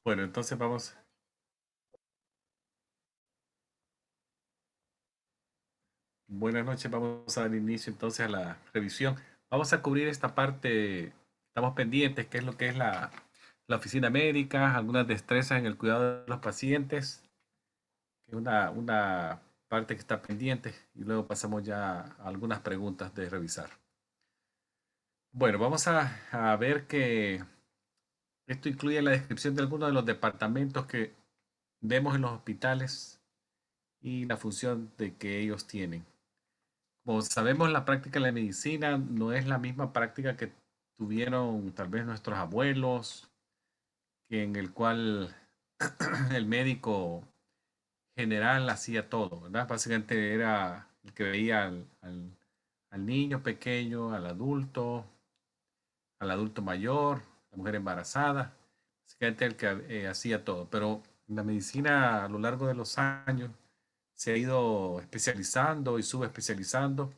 Bueno, entonces buenas noches, vamos a dar inicio entonces a la revisión. Vamos a cubrir esta parte, estamos pendientes, qué es lo que es la oficina médica, algunas destrezas en el cuidado de los pacientes, que es una parte que está pendiente, y luego pasamos ya a algunas preguntas de revisar. Bueno, vamos a ver que esto incluye la descripción de algunos de los departamentos que vemos en los hospitales y la función de que ellos tienen. Como sabemos, la práctica de la medicina no es la misma práctica que tuvieron tal vez nuestros abuelos, que en el cual el médico general hacía todo, ¿verdad? Básicamente era el que veía al niño pequeño, al adulto mayor, la mujer embarazada, básicamente el que hacía todo. Pero la medicina a lo largo de los años se ha ido especializando y subespecializando.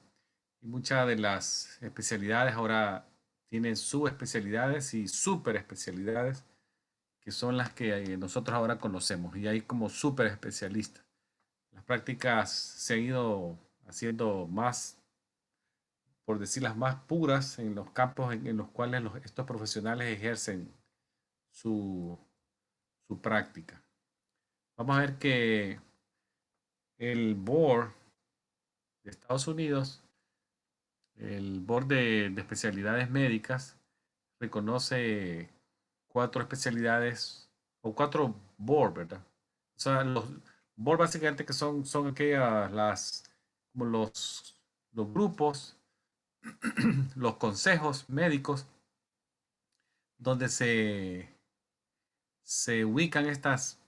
Y muchas de las especialidades ahora tienen subespecialidades y super especialidades, que son las que nosotros ahora conocemos. Y hay como super especialistas. Las prácticas se han ido haciendo más, por decirlas más puras, en los campos en los cuales estos profesionales ejercen su, su práctica. Vamos a ver que el board de Estados Unidos, el board de especialidades médicas, reconoce cuatro especialidades o cuatro board, ¿verdad? O sea, los board básicamente que son aquellas, como los grupos, los consejos médicos, donde se ubican estas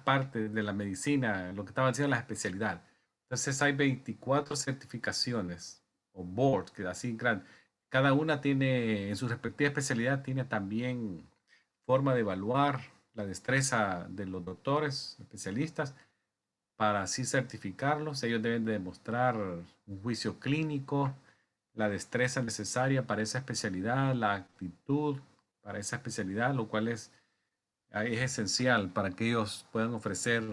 partes de la medicina, lo que estaba diciendo la especialidad. Entonces hay 24 certificaciones o board, que así grande. Cada una tiene, en su respectiva especialidad, tiene también forma de evaluar la destreza de los doctores, especialistas, para así certificarlos. Ellos deben de demostrar un juicio clínico, la destreza necesaria para esa especialidad, la actitud para esa especialidad, lo cual es esencial para que ellos puedan ofrecer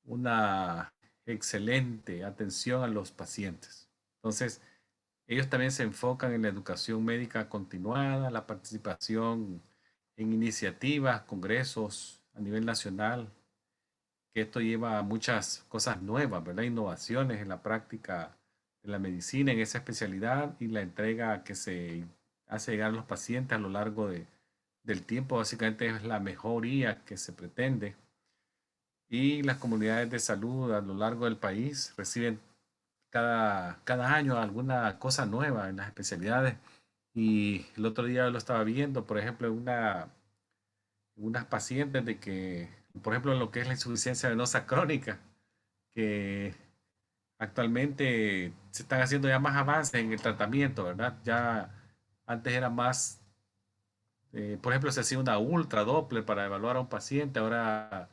una excelente atención a los pacientes. Entonces, ellos también se enfocan en la educación médica continuada, la participación en iniciativas, congresos a nivel nacional, que esto lleva a muchas cosas nuevas, ¿verdad? Innovaciones en la práctica de la medicina en esa especialidad y la entrega que se hace llegar a los pacientes a lo largo del tiempo. Básicamente es la mejoría que se pretende. Y las comunidades de salud a lo largo del país reciben cada año alguna cosa nueva en las especialidades. Y el otro día lo estaba viendo, por ejemplo, unas pacientes de que, por ejemplo, en lo que es la insuficiencia venosa crónica, que actualmente se están haciendo ya más avances en el tratamiento, ¿verdad? Ya antes era más, por ejemplo, se hacía una ultra Doppler para evaluar a un paciente, ahora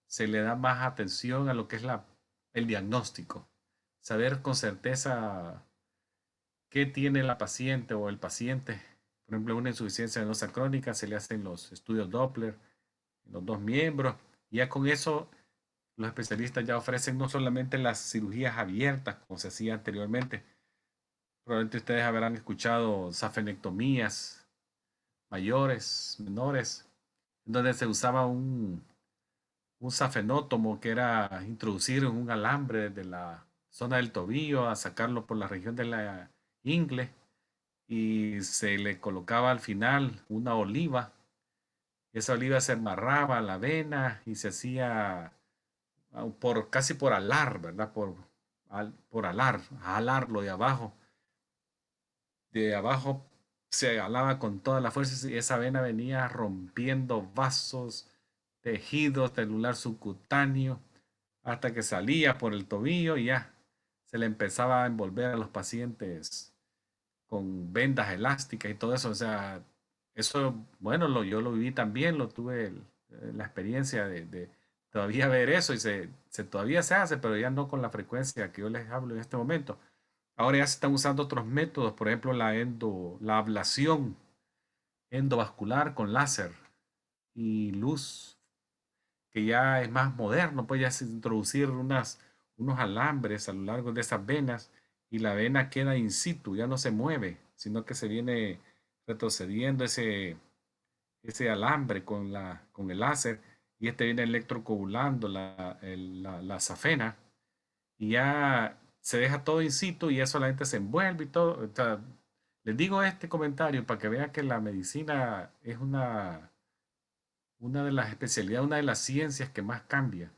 se le da más atención a lo que es el diagnóstico, saber con certeza qué tiene la paciente o el paciente. Por ejemplo, una insuficiencia venosa crónica, se le hacen los estudios Doppler en los dos miembros, y ya con eso los especialistas ya ofrecen no solamente las cirugías abiertas, como se hacía anteriormente. Probablemente ustedes habrán escuchado safenectomías mayores, menores, en donde se usaba un safenótomo, que era introducir un alambre desde la zona del tobillo a sacarlo por la región de la ingle, y se le colocaba al final una oliva. Esa oliva se amarraba a la vena y se hacía casi por alar, ¿verdad? Por alar, alarlo de abajo se alaba con toda la fuerza, y esa vena venía rompiendo vasos, tejido celular subcutáneo, hasta que salía por el tobillo y ya se le empezaba a envolver a los pacientes con vendas elásticas y todo eso. O sea, eso, bueno, yo lo viví también, lo tuve la experiencia de todavía ver eso, y todavía se hace, pero ya no con la frecuencia que yo les hablo en este momento. Ahora ya se están usando otros métodos, por ejemplo, la ablación endovascular con láser. y luz, que ya es más moderno, pues ya se introducir unos alambres a lo largo de esas venas y la vena queda in situ, ya no se mueve, sino que se viene retrocediendo ese alambre con el láser y este viene electrocoagulando la safena y ya se deja todo in situ y ya solamente se envuelve y todo. O sea, les digo este comentario para que vean que la medicina es una de las especialidades, una de las ciencias que más cambia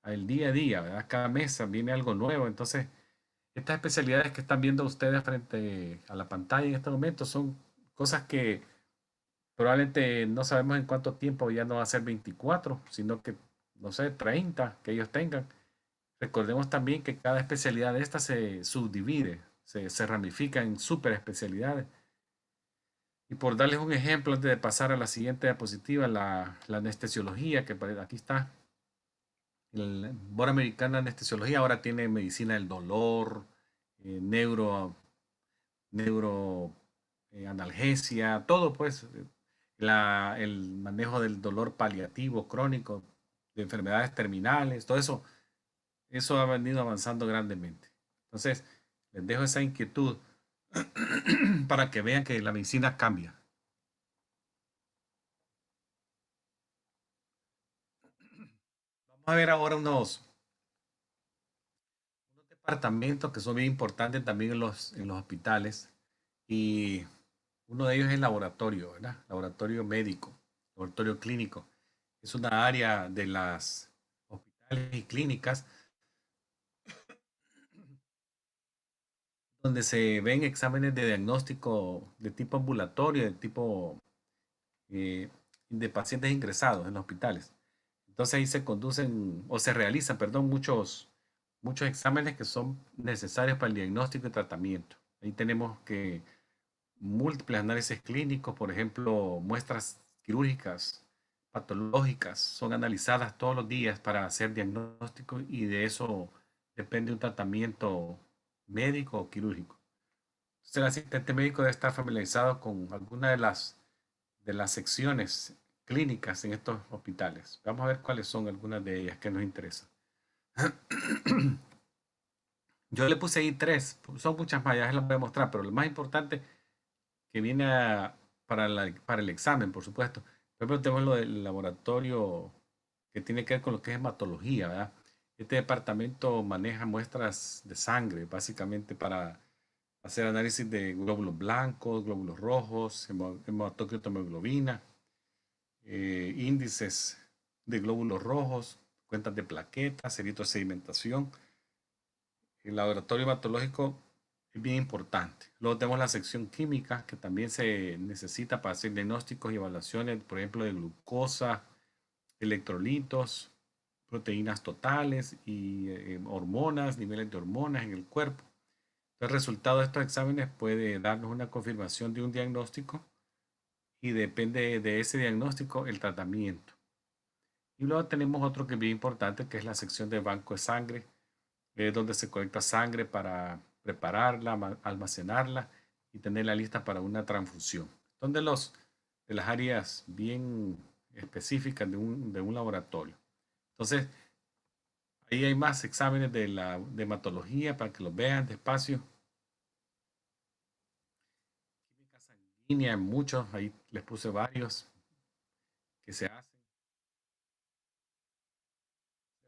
al día a día, ¿verdad? Cada mes viene algo nuevo. Entonces, estas especialidades que están viendo ustedes frente a la pantalla en este momento son cosas que probablemente no sabemos en cuánto tiempo ya no va a ser 24, sino que, no sé, 30 que ellos tengan. Recordemos también que cada especialidad de esta se subdivide, se ramifica en super especialidades. Y por darles un ejemplo, antes de pasar a la siguiente diapositiva, la anestesiología, que aquí está, el Board Americana de Anestesiología ahora tiene medicina del dolor, neuro, neuro analgesia, todo pues, el manejo del dolor paliativo crónico, de enfermedades terminales, todo eso, eso ha venido avanzando grandemente. Entonces, les dejo esa inquietud para que vean que la medicina cambia. Vamos a ver ahora unos departamentos que son bien importantes también en los hospitales y uno de ellos es el laboratorio, ¿verdad? Laboratorio médico, laboratorio clínico. Es una área de las hospitales y clínicas donde se ven exámenes de diagnóstico de tipo ambulatorio, de tipo eh, de pacientes ingresados en los hospitales. Entonces ahí se conducen o se realizan, perdón, muchos exámenes que son necesarios para el diagnóstico y tratamiento. Ahí tenemos que múltiples análisis clínicos, por ejemplo, muestras quirúrgicas, patológicas, son analizadas todos los días para hacer diagnóstico y de eso depende un tratamiento médico o quirúrgico. Entonces, el asistente médico debe estar familiarizado con alguna de las secciones clínicas en estos hospitales. Vamos a ver cuáles son algunas de ellas que nos interesan. Yo le puse ahí tres, son muchas más, ya se las voy a mostrar, pero lo más importante que viene para el examen, por supuesto. Por ejemplo, tenemos lo del laboratorio que tiene que ver con lo que es hematología, ¿verdad? Este departamento maneja muestras de sangre, básicamente para hacer análisis de glóbulos blancos, glóbulos rojos, hematócrito hemoglobina, índices de glóbulos rojos, cuentas de plaquetas, eritrosedimentación. El laboratorio hematológico es bien importante. Luego tenemos la sección química, que también se necesita para hacer diagnósticos y evaluaciones, por ejemplo, de glucosa, electrolitos, proteínas totales y hormonas, niveles de hormonas en el cuerpo. El resultado de estos exámenes puede darnos una confirmación de un diagnóstico y depende de ese diagnóstico el tratamiento. Y luego tenemos otro que es bien importante, que es la sección de banco de sangre, es donde se colecta sangre para prepararla, almacenarla y tenerla lista para una transfusión. Son de las áreas bien específicas de un laboratorio. Entonces, ahí hay más exámenes de hematología para que los vean despacio. Química sanguínea, muchos, ahí les puse varios que se hacen.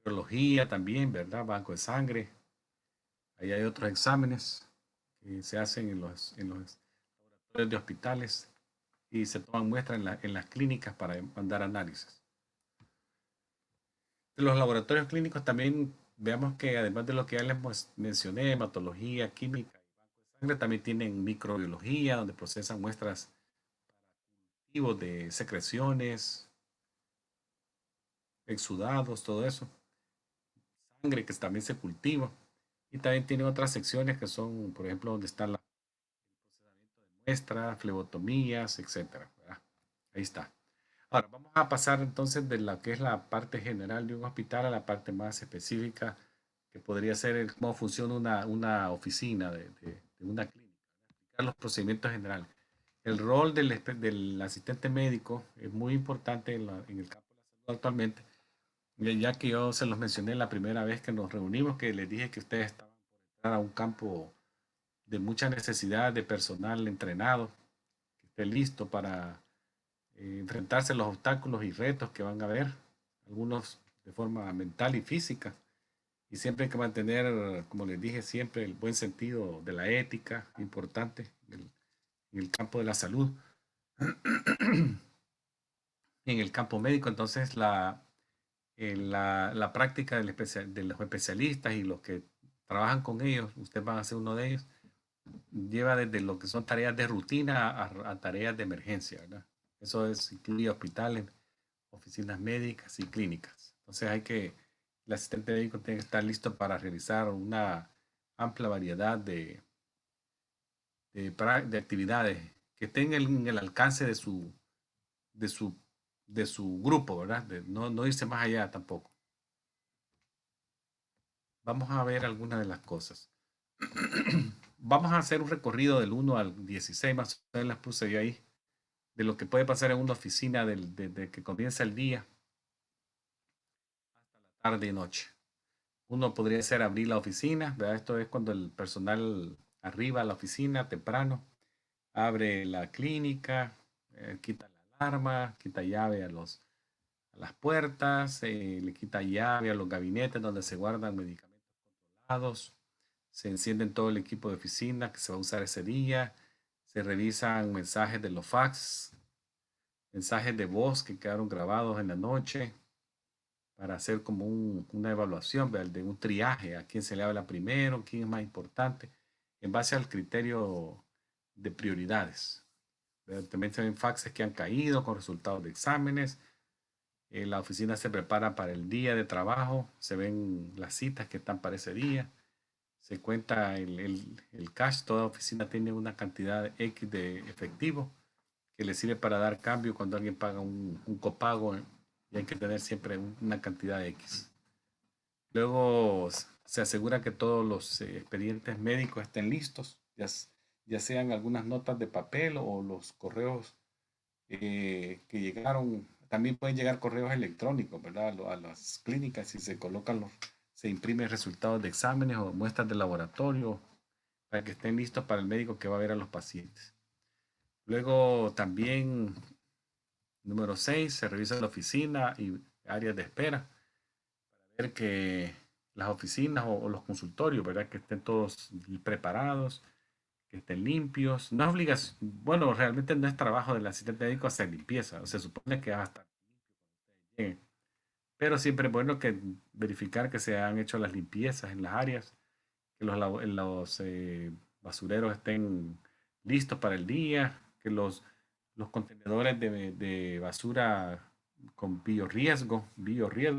Serología también, ¿verdad? Banco de sangre. Ahí hay otros exámenes que se hacen en los laboratorios de hospitales y se toman muestras en las clínicas para mandar análisis. De los laboratorios clínicos también veamos que además de lo que ya les mencioné, hematología, química y banco de sangre, también tienen microbiología, donde procesan muestras de secreciones, exudados, todo eso. Sangre que también se cultiva. Y también tiene otras secciones que son, por ejemplo, donde está el procesamiento de muestras, flebotomías, etcétera, ¿verdad? Ahí está. Ahora, vamos a pasar entonces de lo que es la parte general de un hospital a la parte más específica que podría ser cómo funciona una oficina de una clínica, ¿verdad? Explicar los procedimientos generales. el rol del asistente médico es muy importante en el campo de la salud actualmente, ya que yo se los mencioné la primera vez que nos reunimos, que les dije que ustedes estaban por entrar a un campo de mucha necesidad de personal entrenado, que esté listo para enfrentarse a los obstáculos y retos que van a haber, algunos de forma mental y física. Y siempre hay que mantener, como les dije, siempre el buen sentido de la ética, importante en el campo de la salud. En el campo médico, entonces, la práctica de los especialistas y los que trabajan con ellos, usted va a ser uno de ellos, lleva desde lo que son tareas de rutina a tareas de emergencia, ¿verdad? Eso incluye hospitales, oficinas médicas y clínicas. Entonces el asistente médico tiene que estar listo para realizar una amplia variedad de actividades que estén en el alcance de su, de su grupo, ¿verdad? No irse más allá tampoco. Vamos a ver algunas de las cosas. Vamos a hacer un recorrido del 1 al 16, más o menos las puse yo ahí, de lo que puede pasar en una oficina desde que comienza el día hasta la tarde y noche. Uno podría ser abrir la oficina, ¿verdad? Esto es cuando el personal arriba a la oficina temprano, abre la clínica, quita la alarma, quita llave a las puertas, le quita llave a los gabinetes donde se guardan medicamentos controlados, se encienden todo el equipo de oficina que se va a usar ese día, se revisan mensajes de los fax, mensajes de voz que quedaron grabados en la noche para hacer como una evaluación, ¿verdad? De un triaje, a quién se le habla primero, quién es más importante, en base al criterio de prioridades. ¿Verdad? También se ven faxes que han caído con resultados de exámenes. La oficina se prepara para el día de trabajo, se ven las citas que están para ese día, se cuenta el cash, toda oficina tiene una cantidad X de efectivo que le sirve para dar cambio cuando alguien paga un copago, y hay que tener siempre una cantidad X. Luego se asegura que todos los expedientes médicos estén listos, ya sean algunas notas de papel o los correos que llegaron. También pueden llegar correos electrónicos, ¿verdad? A las clínicas y se imprimen resultados de exámenes o muestras de laboratorio para que estén listos para el médico que va a ver a los pacientes. Luego también, número 6, se revisa la oficina y áreas de espera para ver que las oficinas o los consultorios, ¿verdad? Que estén todos preparados, que estén limpios. No es obligación, bueno, realmente no es trabajo del asistente médico hacer limpieza, se supone que va a estar bien, pero siempre es bueno que verificar que se han hecho las limpiezas en las áreas, que los basureros estén listos para el día, que los contenedores de basura con biorriesgo,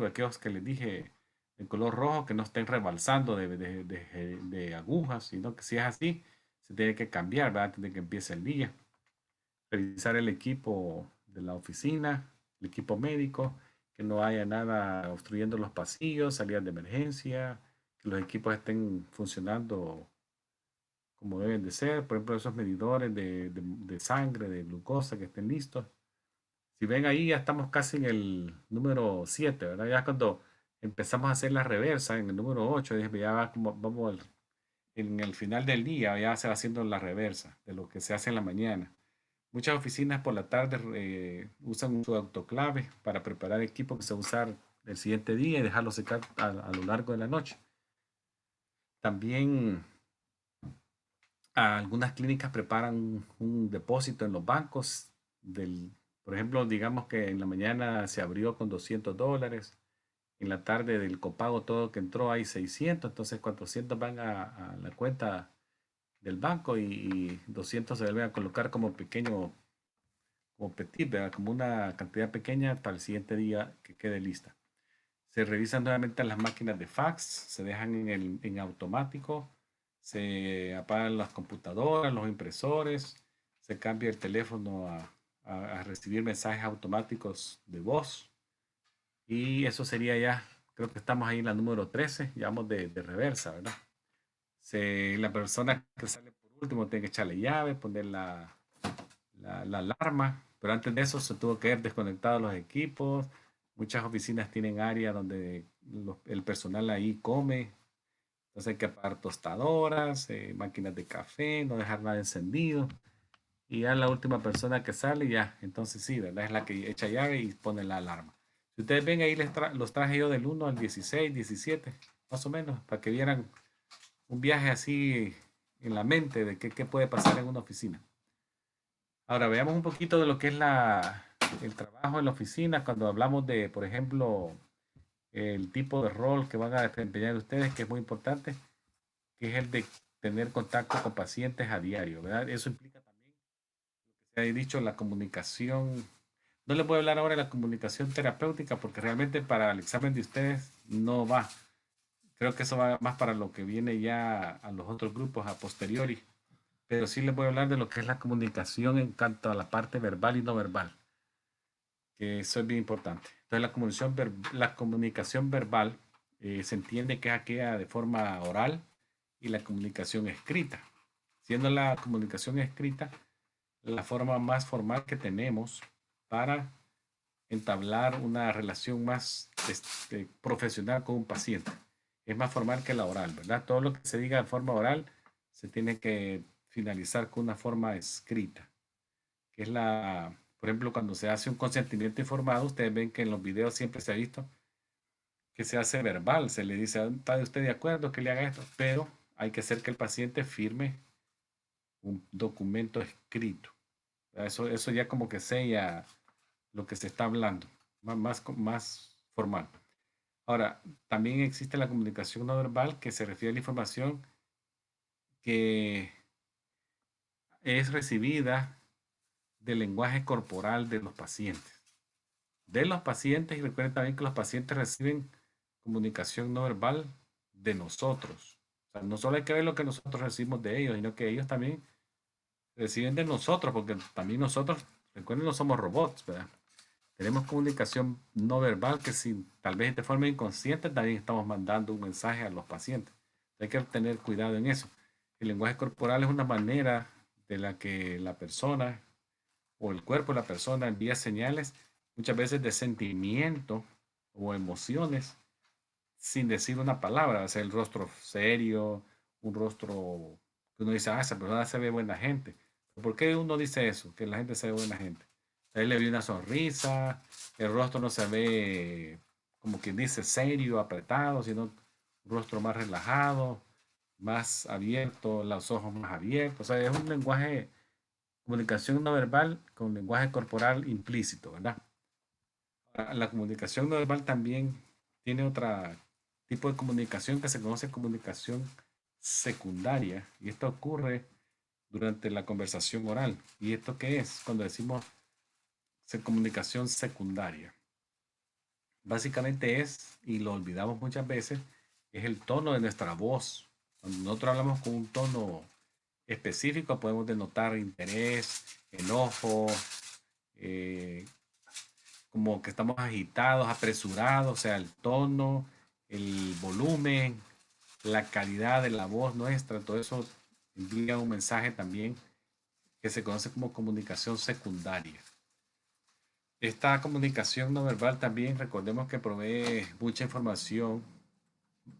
aquellos que les dije de color rojo, que no estén rebalsando de agujas, sino que si es así, se tiene que cambiar, ¿verdad? Antes de que empiece el día. Revisar el equipo de la oficina, el equipo médico, que no haya nada obstruyendo los pasillos, salidas de emergencia, que los equipos estén funcionando como deben de ser, por ejemplo, esos medidores de sangre, de glucosa, que estén listos. Si ven ahí, ya estamos casi en el número 7, ¿verdad? Ya cuando empezamos a hacer la reversa, en el número 8, ya va como, en el final del día, ya se va haciendo la reversa de lo que se hace en la mañana. Muchas oficinas por la tarde usan su autoclave para preparar equipo que se va a usar el siguiente día y dejarlo secar a lo largo de la noche. También algunas clínicas preparan un depósito en los bancos por ejemplo, digamos que en la mañana se abrió con $200, en la tarde del copago todo que entró hay 600, entonces 400 van a la cuenta del banco y 200 se deben a colocar como pequeño, como petit, ¿verdad? Como una cantidad pequeña para el siguiente día que quede lista. Se revisan nuevamente las máquinas de fax, se dejan en automático, se apagan las computadoras, los impresores, se cambia el teléfono a recibir mensajes automáticos de voz. Y eso sería ya, creo que estamos ahí en la número 13, ya vamos de reversa, ¿verdad? La persona que sale por último tiene que echarle llave, poner la alarma, pero antes de eso se tuvo que haber desconectado los equipos. Muchas oficinas tienen área donde el personal ahí come, entonces hay que apagar tostadoras, máquinas de café, no dejar nada encendido. Y ya la última persona que sale, ya, entonces sí, ¿verdad? Es la que echa llave y pone la alarma. Si ustedes ven ahí, los traje yo del 1 al 16, 17, más o menos, para que vieran un viaje así en la mente de qué puede pasar en una oficina. Ahora veamos un poquito de lo que es el trabajo en la oficina cuando hablamos de, por ejemplo, el tipo de rol que van a desempeñar ustedes, que es muy importante, que es el de tener contacto con pacientes a diario, ¿verdad? Eso implica también, se ha dicho, la comunicación. No les voy a hablar ahora de la comunicación terapéutica porque realmente para el examen de ustedes no va. Creo que eso va más para lo que viene ya a los otros grupos a posteriori. Pero sí les voy a hablar de lo que es la comunicación en cuanto a la parte verbal y no verbal, que eso es bien importante. Entonces la comunicación verbal se entiende que es aquella de forma oral y la comunicación escrita. Siendo la comunicación escrita la forma más formal que tenemos para entablar una relación más profesional con un paciente. Es más formal que la oral, ¿verdad? Todo lo que se diga de forma oral se tiene que finalizar con una forma escrita, que es por ejemplo, cuando se hace un consentimiento informado, ustedes ven que en los videos siempre se ha visto que se hace verbal, se le dice, ¿está usted de acuerdo que le haga esto? Pero hay que hacer que el paciente firme un documento escrito. Eso ya como que sella lo que se está hablando, más formal. Ahora, también existe la comunicación no verbal que se refiere a la información que es recibida del lenguaje corporal de los pacientes. De los pacientes, y recuerden también que los pacientes reciben comunicación no verbal de nosotros. O sea, no solo hay que ver lo que nosotros recibimos de ellos, sino que ellos también reciben de nosotros, porque también nosotros, recuerden, no somos robots, ¿verdad? Tenemos comunicación no verbal que tal vez de forma inconsciente también estamos mandando un mensaje a los pacientes. Hay que tener cuidado en eso. El lenguaje corporal es una manera de la que la persona o el cuerpo de la persona envía señales muchas veces de sentimiento o emociones sin decir una palabra. O sea, el rostro serio, un rostro que uno dice, esa persona se ve buena gente. ¿Por qué uno dice eso? Que la gente se ve buena gente. A él le ve una sonrisa, el rostro no se ve como quien dice serio, apretado, sino un rostro más relajado, más abierto, los ojos más abiertos. O sea, es un lenguaje, comunicación no verbal con lenguaje corporal implícito, ¿verdad? La comunicación no verbal también tiene otro tipo de comunicación que se conoce comunicación secundaria, y esto ocurre durante la conversación oral. ¿Y esto qué es? Cuando decimos comunicación secundaria. Básicamente es, y lo olvidamos muchas veces, es el tono de nuestra voz. Cuando nosotros hablamos con un tono específico, podemos denotar interés, enojo, eh, como que estamos agitados, apresurados, o sea, el tono, el volumen, la calidad de la voz nuestra, todo eso envía un mensaje también que se conoce como comunicación secundaria. Esta comunicación no verbal también, recordemos que provee mucha información,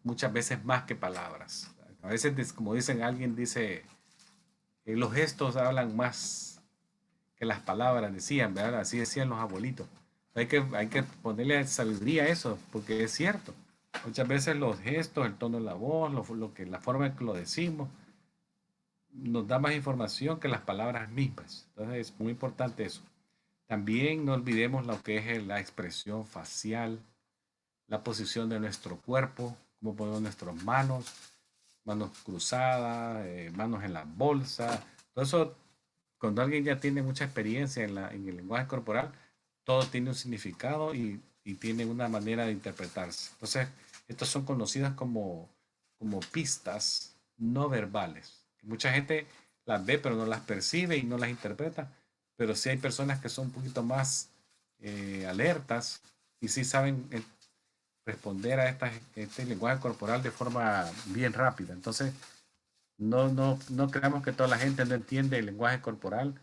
muchas veces más que palabras. A veces, como dicen, alguien dice, los gestos hablan más que las palabras, decían, ¿verdad? Así decían los abuelitos. Hay que ponerle sabiduría a eso, porque es cierto. Muchas veces los gestos, el tono de la voz, la forma en que lo decimos, nos da más información que las palabras mismas. Entonces es muy importante eso. También no olvidemos lo que es la expresión facial, la posición de nuestro cuerpo, cómo ponemos nuestras manos, manos cruzadas, manos en la bolsa. Todo eso, cuando alguien ya tiene mucha experiencia en el lenguaje corporal, todo tiene un significado y tiene una manera de interpretarse. Entonces, estos son conocidas como pistas no verbales. Mucha gente las ve pero no las percibe y no las interpreta, pero sí hay personas que son un poquito más alertas y sí saben responder a este lenguaje corporal de forma bien rápida. Entonces, no creamos que toda la gente no entiende el lenguaje corporal,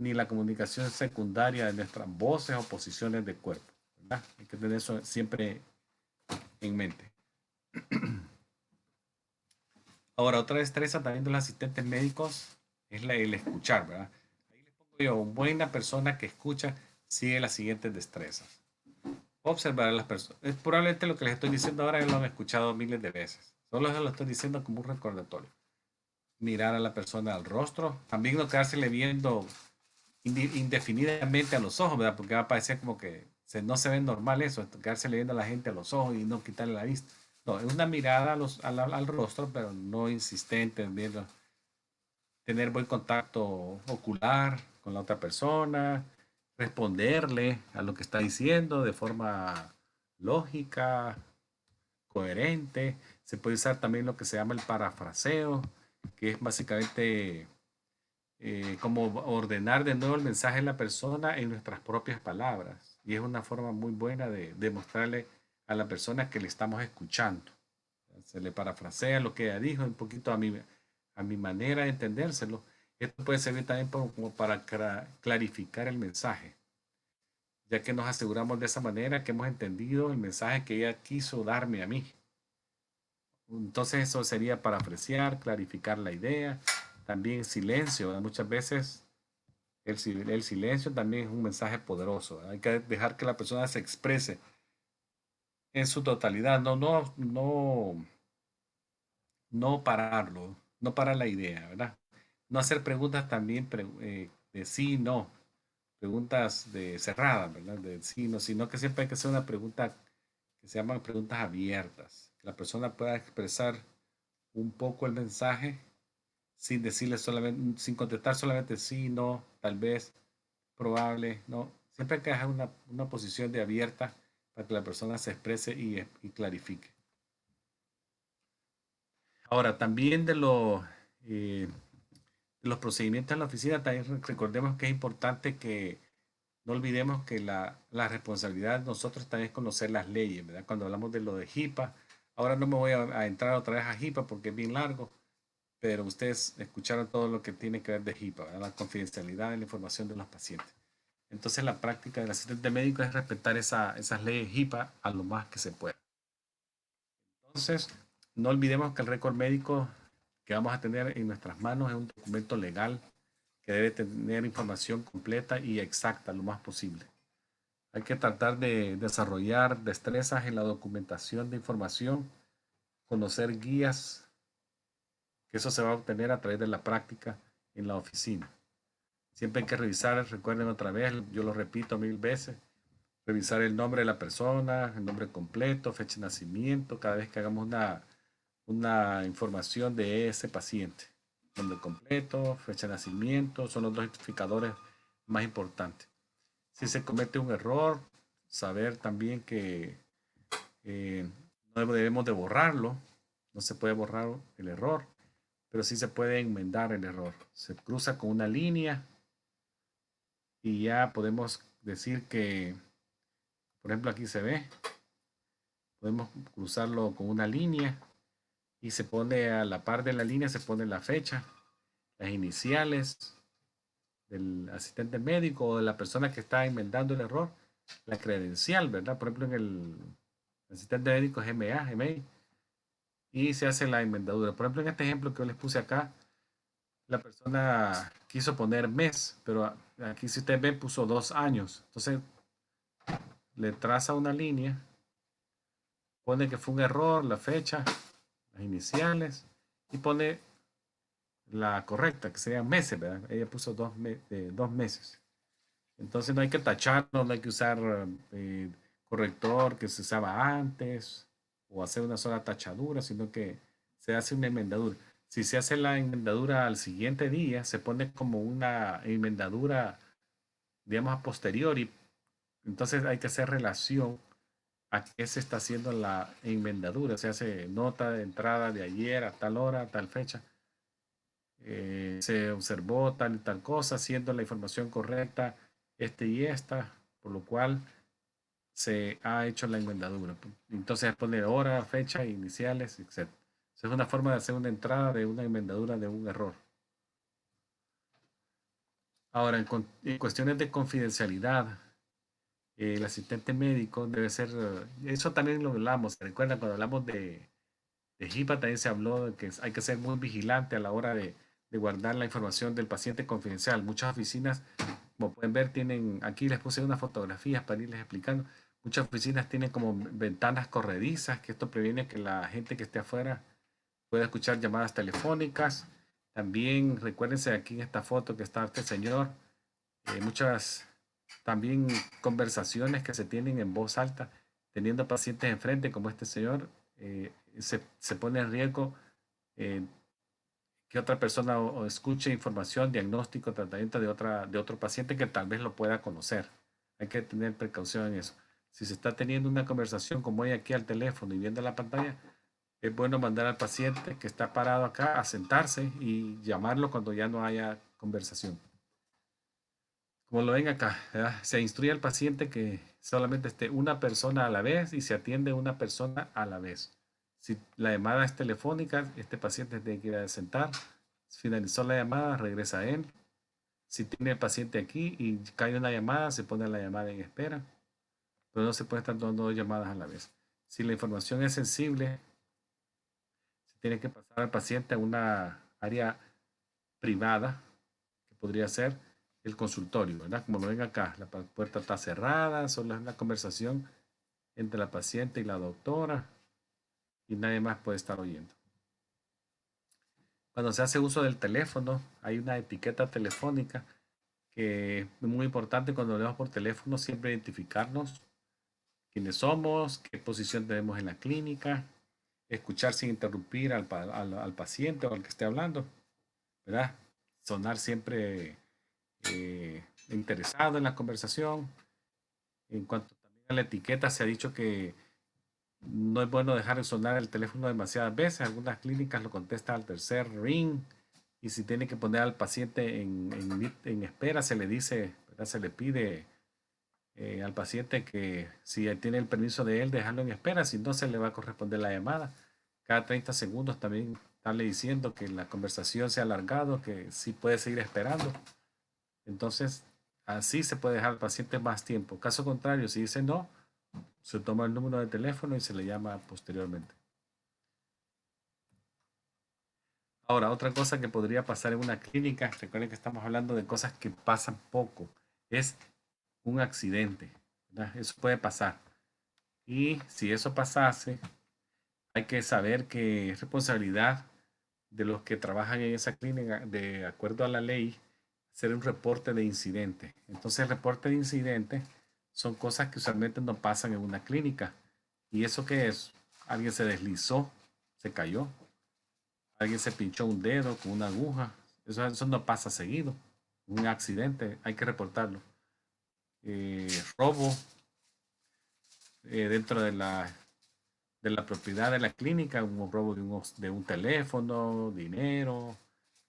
ni la comunicación secundaria de nuestras voces o posiciones de cuerpo, ¿verdad? Hay que tener eso siempre en mente. Ahora, otra destreza también de los asistentes médicos es el escuchar, ¿verdad? Ahí les pongo yo, una buena persona que escucha sigue las siguientes destrezas. Observar a las personas. Es probablemente lo que les estoy diciendo ahora lo han escuchado miles de veces. Solo lo estoy diciendo como un recordatorio. Mirar a la persona al rostro. También no quedársele viendo indefinidamente a los ojos, ¿verdad? Porque va a parecer como que no se ve normal eso, quedarse viendo a la gente a los ojos y no quitarle la vista. No, es una mirada al rostro, pero no insistente en verlo. Tener buen contacto ocular con la otra persona, responderle a lo que está diciendo de forma lógica, coherente. Se puede usar también lo que se llama el parafraseo, que es básicamente como ordenar de nuevo el mensaje de la persona en nuestras propias palabras. Y es una forma muy buena de demostrarle a la persona que le estamos escuchando. Se le parafrasea lo que ella dijo un poquito a mi manera de entendérselo. Esto puede servir también como para clarificar el mensaje, ya que nos aseguramos de esa manera que hemos entendido el mensaje que ella quiso darme a mí. Entonces eso sería parafrasear, clarificar la idea. También silencio, ¿verdad? Muchas veces el silencio también es un mensaje poderoso, ¿verdad? Hay que dejar que la persona se exprese en su totalidad, no pararlo, no parar la idea, ¿verdad? No hacer preguntas también de sí, no, preguntas de cerradas, ¿verdad? De sí, no, sino que siempre hay que hacer una pregunta que se llaman preguntas abiertas, que la persona pueda expresar un poco el mensaje sin decirle solamente, sin contestar solamente sí, no, tal vez, probable, no. Siempre hay que dejar una posición de abierta para que la persona se exprese y clarifique. Ahora, también de los procedimientos en la oficina, también recordemos que es importante que no olvidemos que la responsabilidad de nosotros también es conocer las leyes, ¿verdad? Cuando hablamos de lo de HIPAA, ahora no me voy a entrar otra vez a HIPAA porque es bien largo, pero ustedes escucharon todo lo que tiene que ver de HIPAA, ¿verdad? La confidencialidad de la información de los pacientes. Entonces la práctica del asistente médico es respetar esas leyes HIPAA a lo más que se pueda. Entonces, no olvidemos que el récord médico que vamos a tener en nuestras manos es un documento legal que debe tener información completa y exacta lo más posible. Hay que tratar de desarrollar destrezas en la documentación de información, conocer guías, que eso se va a obtener a través de la práctica en la oficina. Siempre hay que revisar, recuerden otra vez, yo lo repito 1000 veces, revisar el nombre de la persona, el nombre completo, fecha de nacimiento, cada vez que hagamos una información de ese paciente. Nombre completo, fecha de nacimiento, son los dos identificadores más importantes. Si se comete un error, saber también que no debemos de borrarlo, no se puede borrar el error, pero sí se puede enmendar el error. Se cruza con una línea y ya podemos decir que, por ejemplo, aquí se ve, podemos cruzarlo con una línea y se pone a la par de la línea, se pone la fecha, las iniciales del asistente médico o de la persona que está enmendando el error, la credencial, ¿verdad? Por ejemplo, en el asistente médico es MA, GMAI, y se hace la enmendadura. Por ejemplo, en este ejemplo que yo les puse acá, la persona quiso poner mes, pero aquí si usted ve puso 2 años. Entonces le traza una línea, pone que fue un error, la fecha, las iniciales, y pone la correcta, que serían meses, ¿verdad? Ella puso 2 meses. Entonces no hay que tachar, no hay que usar corrector que se usaba antes o hacer una sola tachadura, sino que se hace una enmendadura. Si se hace la enmendadura al siguiente día, se pone como una enmendadura, digamos, a posteriori. Entonces hay que hacer relación a qué se está haciendo la enmendadura. Se hace nota de entrada de ayer a tal hora, a tal fecha. Se observó tal y tal cosa, siendo la información correcta este y esta, por lo cual se ha hecho la enmendadura. Entonces pone hora, fecha, iniciales, etc. Es una forma de hacer una entrada de una enmendadura de un error. Ahora, en cuestiones de confidencialidad, el asistente médico debe ser, eso también lo hablamos, ¿se recuerdan cuando hablamos de HIPAA? También se habló de que hay que ser muy vigilante a la hora de guardar la información del paciente confidencial. Muchas oficinas, como pueden ver, tienen, aquí les puse unas fotografías para irles explicando, muchas oficinas tienen como ventanas corredizas, que esto previene que la gente que esté afuera pueda escuchar llamadas telefónicas. También recuérdense aquí en esta foto que está este señor, muchas también conversaciones que se tienen en voz alta, teniendo pacientes enfrente como este señor, se pone en riesgo eh, que otra persona o escuche información, diagnóstico, tratamiento de otro paciente que tal vez lo pueda conocer. Hay que tener precaución en eso. Si se está teniendo una conversación como hoy aquí al teléfono y viendo la pantalla, es bueno mandar al paciente que está parado acá a sentarse y llamarlo cuando ya no haya conversación. Como lo ven acá, ¿verdad? Se instruye al paciente que solamente esté una persona a la vez y se atiende una persona a la vez. Si la llamada es telefónica, este paciente tiene que ir a sentar. Finalizó la llamada, regresa a él. Si tiene el paciente aquí y cae una llamada, se pone la llamada en espera, pero no se puede estar dando dos llamadas a la vez. Si la información es sensible, se tiene que pasar al paciente a una área privada, que podría ser el consultorio, ¿verdad? Como lo ven acá, la puerta está cerrada, solo es una conversación entre la paciente y la doctora y nadie más puede estar oyendo. Cuando se hace uso del teléfono, hay una etiqueta telefónica que es muy importante cuando hablamos por teléfono, siempre identificarnos quiénes somos, qué posición tenemos en la clínica, escuchar sin interrumpir al paciente o al que esté hablando, ¿verdad? Sonar siempre interesado en la conversación. En cuanto también a la etiqueta, se ha dicho que no es bueno dejar de sonar el teléfono demasiadas veces. Algunas clínicas lo contestan al tercer ring y si tiene que poner al paciente en espera, se le dice, ¿verdad? Se le pide al paciente que si tiene el permiso de él, dejarlo en espera, si no se le va a corresponder la llamada. Cada 30 segundos también estarle diciendo que la conversación se ha alargado, que sí puede seguir esperando. Entonces, así se puede dejar al paciente más tiempo. Caso contrario, si dice no, se toma el número de teléfono y se le llama posteriormente. Ahora, otra cosa que podría pasar en una clínica, recuerden que estamos hablando de cosas que pasan poco, es un accidente, ¿verdad? Eso puede pasar. Y si eso pasase, hay que saber que es responsabilidad de los que trabajan en esa clínica, de acuerdo a la ley, hacer un reporte de incidente. Entonces, el reporte de incidente son cosas que usualmente no pasan en una clínica. ¿Y eso qué es? Alguien se deslizó, se cayó, alguien se pinchó un dedo con una aguja. Eso no pasa seguido. Un accidente, hay que reportarlo. Robo dentro de la propiedad de la clínica, un robo de un teléfono, dinero,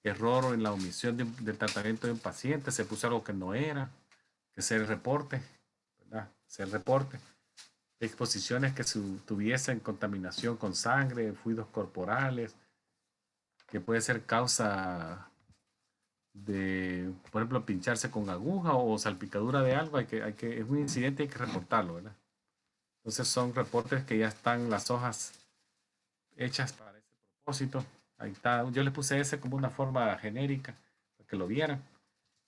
error en la omisión del tratamiento de un paciente, se puso algo que no era, que se reporte, ¿verdad? Se reporte. Exposiciones que tuviesen contaminación con sangre, fluidos corporales, que puede ser causa de, por ejemplo, pincharse con aguja o salpicadura de algo, es un incidente, hay que reportarlo, ¿verdad? Entonces son reportes que ya están las hojas hechas para ese propósito. Ahí está. Yo le puse ese como una forma genérica para que lo vieran.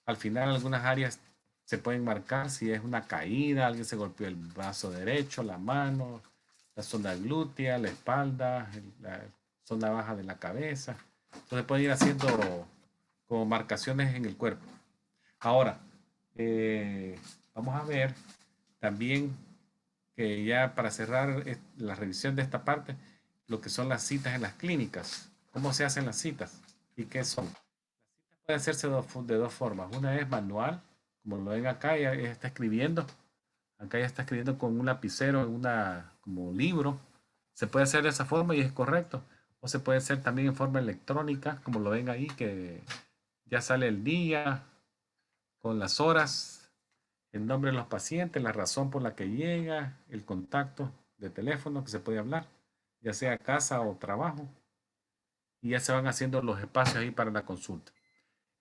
Al final algunas áreas se pueden marcar si es una caída, alguien se golpeó el brazo derecho, la mano, la zona glútea, la espalda, la zona baja de la cabeza. Entonces pueden ir haciendo como marcaciones en el cuerpo. Ahora, eh, vamos a ver también que ya para cerrar la revisión de esta parte, lo que son las citas en las clínicas. ¿Cómo se hacen las citas? ¿Y qué son? Puede hacerse de dos formas. Una es manual, como lo ven acá, ya está escribiendo. Acá ya está escribiendo con un lapicero en una como libro. Se puede hacer de esa forma y es correcto. O se puede hacer también en forma electrónica, como lo ven ahí, que ya sale el día con las horas, el nombre de los pacientes, la razón por la que llega, el contacto de teléfono que se puede hablar, ya sea casa o trabajo, y ya se van haciendo los espacios ahí para la consulta.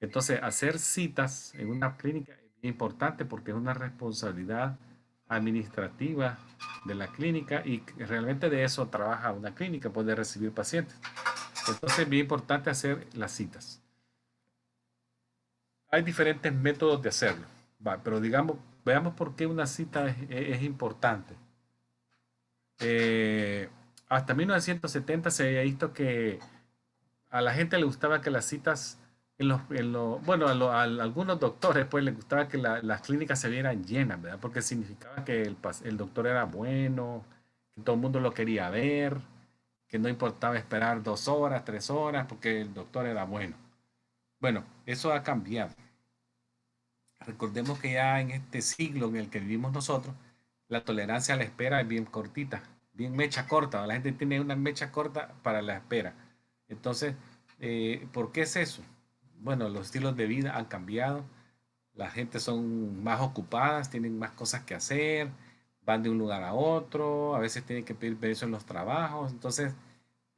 Entonces, hacer citas en una clínica es bien importante porque es una responsabilidad administrativa de la clínica y realmente de eso trabaja una clínica, puede recibir pacientes. Entonces, es bien importante hacer las citas. Hay diferentes métodos de hacerlo, pero digamos, veamos por qué una cita es importante. Eh, Hasta 1970 se había visto que a la gente le gustaba que las citas bueno, algunos doctores pues les gustaba que las clínicas se vieran llenas, ¿verdad? Porque significaba que el doctor era bueno, que todo el mundo lo quería ver, que no importaba esperar 2 horas, 3 horas, porque el doctor era bueno. Bueno, eso ha cambiado. Recordemos que ya en este siglo en el que vivimos nosotros, la tolerancia a la espera es bien cortita, bien mecha corta. La gente tiene una mecha corta para la espera. Entonces, ¿por qué es eso? Bueno, los estilos de vida han cambiado. La gente son más ocupadas, tienen más cosas que hacer, van de un lugar a otro, a veces tienen que pedir permiso en los trabajos. Entonces,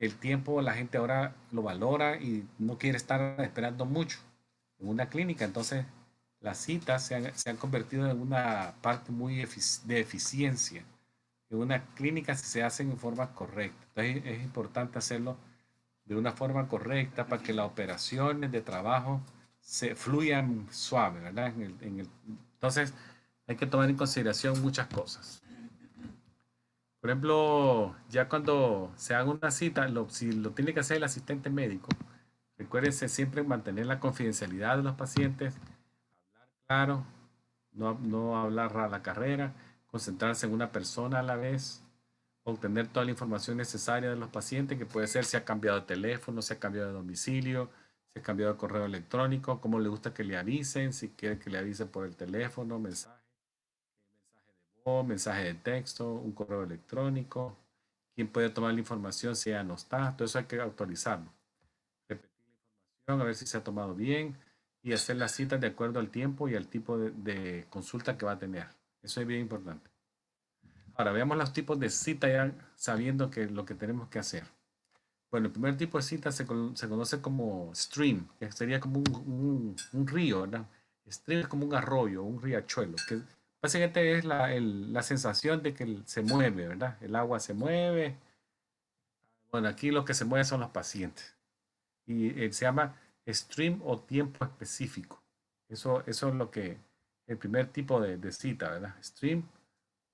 el tiempo la gente ahora lo valora y no quiere estar esperando mucho en una clínica. Entonces, las citas se han convertido en una parte muy de eficiencia. En una clínica se hacen en forma correcta. Entonces, es importante hacerlo de una forma correcta para que las operaciones de trabajo se fluyan suave, ¿verdad? Entonces, hay que tomar en consideración muchas cosas. Por ejemplo, ya cuando se haga una cita, si lo tiene que hacer el asistente médico, recuérdense siempre mantener la confidencialidad de los pacientes, claro, no hablar a la carrera, concentrarse en una persona a la vez, obtener toda la información necesaria de los pacientes, que puede ser si ha cambiado de teléfono, si ha cambiado de domicilio, si ha cambiado de correo electrónico, cómo le gusta que le avisen, si quiere que le avisen por el teléfono, mensaje de voz, mensaje de texto, un correo electrónico, quién puede tomar la información si ya no está, todo eso hay que actualizarlo. Repetir la información, a ver si se ha tomado bien y hacer las citas de acuerdo al tiempo y al tipo de consulta que va a tener. Eso es bien importante. Ahora, veamos los tipos de cita ya sabiendo que lo que tenemos que hacer. Bueno, el primer tipo de cita se conoce como stream, que sería como un río, ¿verdad? Stream es como un arroyo, un riachuelo, que básicamente es la sensación de que se mueve, ¿verdad? El agua se mueve. Bueno, aquí lo que se mueve son los pacientes. Y se llama stream o tiempo específico. Eso es lo que, el primer tipo de cita, ¿verdad? Stream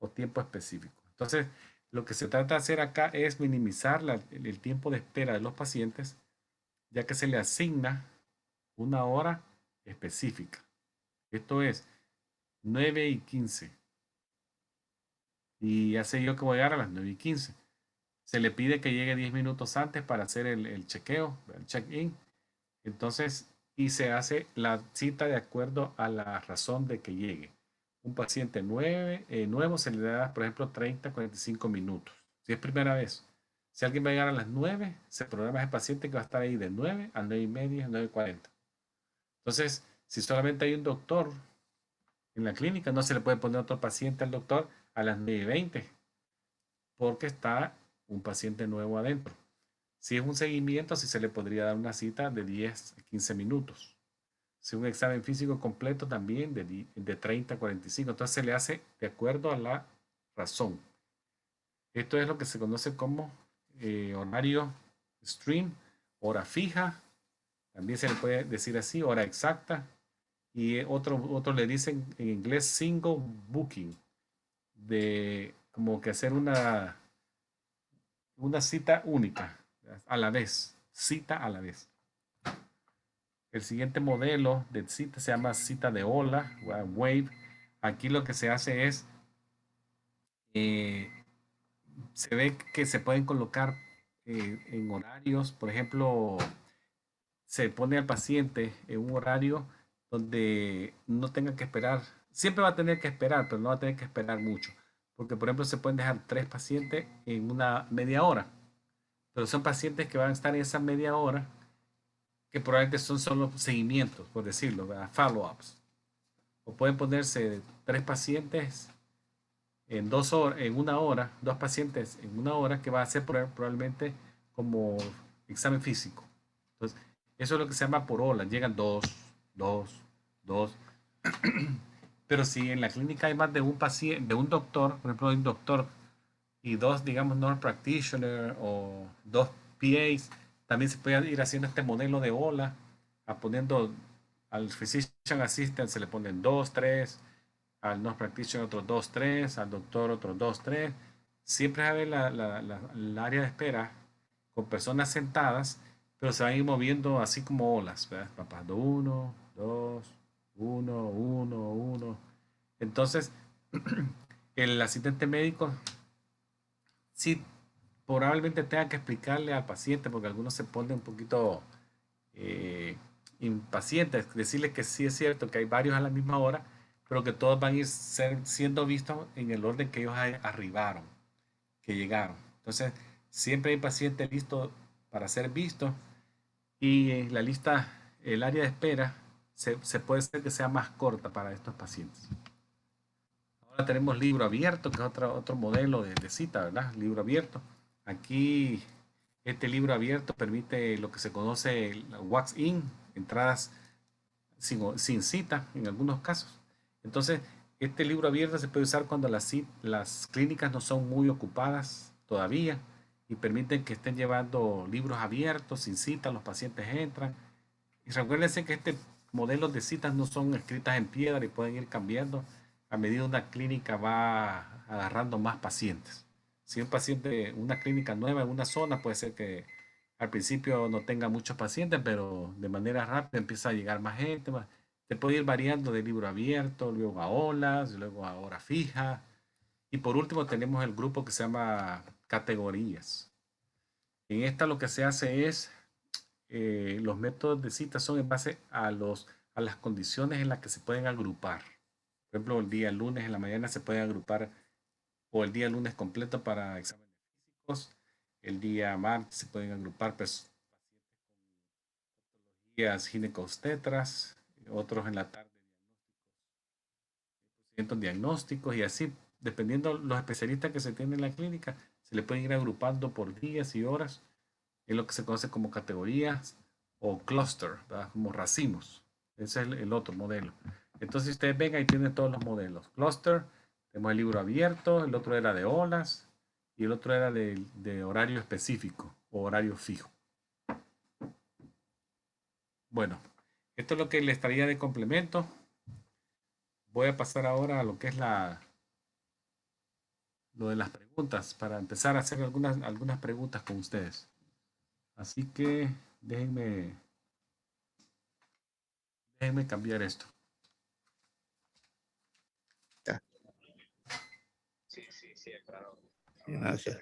o tiempo específico. Entonces, lo que se trata de hacer acá es minimizar el tiempo de espera de los pacientes, ya que se le asigna una hora específica. Esto es 9:15. Y ya sé yo que voy a llegar a las 9:15. Se le pide que llegue 10 minutos antes para hacer el chequeo, el check-in. Entonces, y se hace la cita de acuerdo a la razón de que llegue. Un paciente nuevo se le da, por ejemplo, 30, 45 minutos. Si es primera vez. Si alguien va a llegar a las 9, se programa ese paciente que va a estar ahí de 9 a 9:30, 9:40. Entonces, si solamente hay un doctor en la clínica, no se le puede poner otro paciente al doctor a las 9:20 porque está un paciente nuevo adentro. Si es un seguimiento, sí se le podría dar una cita de 10 a 15 minutos. Si un examen físico completo también de 30 a 45. Entonces se le hace de acuerdo a la razón. Esto es lo que se conoce como horario stream, hora fija. También se le puede decir así, hora exacta. Y otro le dicen en inglés single booking, de como que hacer una cita única, a la vez, cita a la vez. El siguiente modelo de cita se llama cita de ola, wave. Aquí lo que se hace es, eh, se ve que se pueden colocar en horarios, por ejemplo, se pone al paciente en un horario donde no tenga que esperar, siempre va a tener que esperar, pero no va a tener que esperar mucho, porque por ejemplo se pueden dejar 3 pacientes en una media hora, pero son pacientes que van a estar en esa media hora que probablemente son solo seguimientos, por decirlo, follow-ups. O pueden ponerse 3 pacientes en 2 horas, en una hora, 2 pacientes en una hora, que va a ser probablemente como examen físico. Entonces, eso es lo que se llama por ola. Llegan dos, dos, dos. Pero si en la clínica hay más de un paciente, de un doctor, por ejemplo, hay un doctor y dos, digamos, nurse practitioner o dos PAs, también se puede ir haciendo este modelo de ola, a poniendo al physician assistant se le ponen dos, tres, al nurse practitioner otros dos, tres, al doctor otros dos, tres. Siempre va a haber el área de espera con personas sentadas, pero se van a ir moviendo así como olas, ¿verdad? Va pasando uno, dos, uno, uno, uno. Entonces, el asistente médico sí probablemente tenga que explicarle al paciente, porque algunos se ponen un poquito eh, impacientes, decirle que sí es cierto que hay varios a la misma hora, pero que todos van a ir siendo vistos en el orden que ellos arribaron, que llegaron. Entonces, siempre hay paciente listo para ser visto y la lista, el área de espera, se puede hacer que sea más corta para estos pacientes. Ahora tenemos libro abierto, que es otro modelo de cita, ¿verdad? Libro abierto. Aquí, este libro abierto permite lo que se conoce el walk-in, entradas sin cita en algunos casos. Entonces, este libro abierto se puede usar cuando las clínicas no son muy ocupadas todavía y permiten que estén llevando libros abiertos, sin cita, los pacientes entran. Y recuérdense que este modelo de citas no son escritas en piedra y pueden ir cambiando a medida que una clínica va agarrando más pacientes. Si un paciente, una clínica nueva en una zona, puede ser que al principio no tenga muchos pacientes, pero de manera rápida empieza a llegar más gente. Se puede ir variando de libro abierto, luego a olas, luego a hora fija. Y por último tenemos el grupo que se llama categorías. En esta lo que se hace es los métodos de cita son en base a las condiciones en las que se pueden agrupar. Por ejemplo, el día lunes en la mañana se puede agrupar o el día lunes completo para exámenes físicos. El día martes se pueden agrupar pues, días ginecostetras, otros en la tarde procedimientos diagnósticos y así, dependiendo los especialistas que se tienen en la clínica, se le pueden ir agrupando por días y horas en lo que se conoce como categorías o cluster, ¿verdad? Como racimos. Ese es el otro modelo. Entonces, si ustedes ven, ahí tienen todos los modelos. Cluster, tenemos el libro abierto, el otro era de olas y el otro era de horario específico o horario fijo. Bueno, esto es lo que les traía de complemento. Voy a pasar ahora a lo que es lo de las preguntas para empezar a hacer algunas preguntas con ustedes. Así que déjenme, déjenme cambiar esto. Ya. Sí, claro. Gracias.